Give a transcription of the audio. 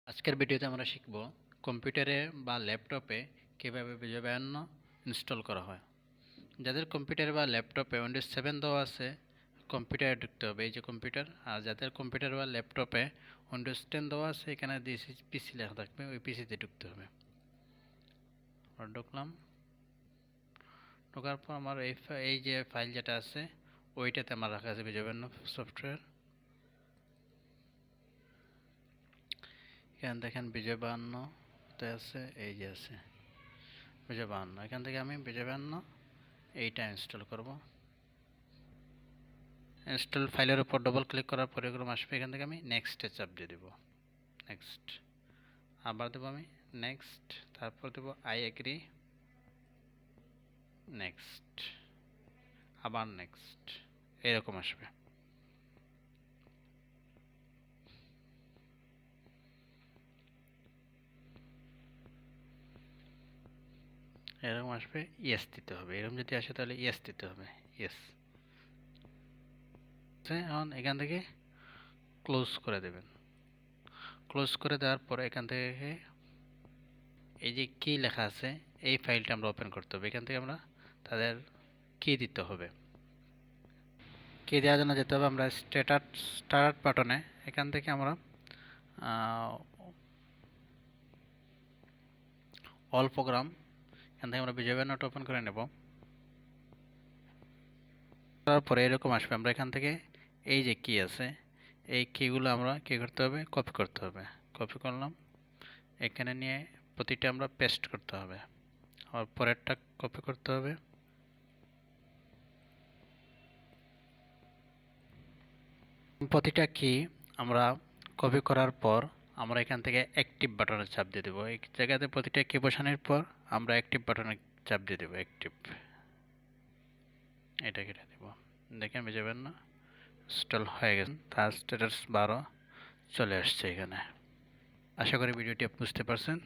আজকের ভিডিওতে আমরা শিখব কম্পিউটারে বা ল্যাপটপে কীভাবে বিজয় বায়ান্ন ইনস্টল করা হয়। যাদের কম্পিউটারে বা ল্যাপটপে উইন্ডোজ 7 দেওয়া আছে কম্পিউটারে ঢুকতে হবে, এই যে কম্পিউটার। আর যাদের কম্পিউটার বা ল্যাপটপে উইন্ডোজ 10 দেওয়া আছে এখানে পিসি লেখা থাকবে, ওই পিসিতে ঢুকতে হবে। ঢুকলাম, ঢোকার পর আমার এই যে ফাইল যেটা আছে ওইটাতে আমার রাখা আছে বিজয় বায়ান্ন সফটওয়্যার। এখানে দেখেন বিজয় বায়ান্নতে আছে, এই যে আছে বিজয় বায়ান্ন। এখান থেকে আমি বিজয় বায়ান্ন এইটা ইনস্টল করব। ইনস্টল ফাইলের উপর ডবল ক্লিক করার পরে এরকম আসবে, এখান থেকে আমি নেক্সটে চাপ দিয়ে দেব। নেক্সট, আবার দেবো আমি নেক্সট, তারপর দেবো আই এগ্রি, নেক্সট, আবার নেক্সট, এরকম আসবে। এরকম আসবে, ইয়েস দিতে হবে। এরকম যদি আসে তাহলে ইয়েস দিতে হবে, ইয়েস। এখন এখান থেকে ক্লোজ করে দেবেন। ক্লোজ করে দেওয়ার পরে এখান থেকে এই যে কি লেখা আছে এই ফাইলটা আমরা ওপেন করতে হবে। এখান থেকে আমরা তাদের কি দিতে হবে, কি দেওয়ার জন্য যেতে হবে আমরা স্টার্ট বাটনে। এখান থেকে আমরা অল প্রোগ্রাম, এখান থেকে আমরা বিজয় বায়ান্নটা ওপেন করে নেব। তারপরে এরকম আসবে, আমরা এখান থেকে এই যে কি আছে এই কিগুলো আমরা কি করতে হবে, কপি করতে হবে। কপি করলাম, এখানে নিয়ে প্রতিটা আমরা পেস্ট করতে হবে। আবার পরেরটা কপি করতে হবে। প্রতিটা কি আমরা কপি করার পর আমরা এখান থেকে অ্যাক্টিভ বাটনে চাপ দিয়ে দেবো। এই জায়গাতে প্রতিটা কি বসানোর পর আমরা অ্যাক্টিভ বাটনে চাপ দিয়ে দেবো, অ্যাক্টিভ, এটা কেটে দেবো। দেখেন বুঝে পাবেন না, ইনস্টল হয়ে গেছে, তার স্ট্যাটাস 12 চলে আসছে এখানে। আশা করি ভিডিওটি বুঝতে পারছেন।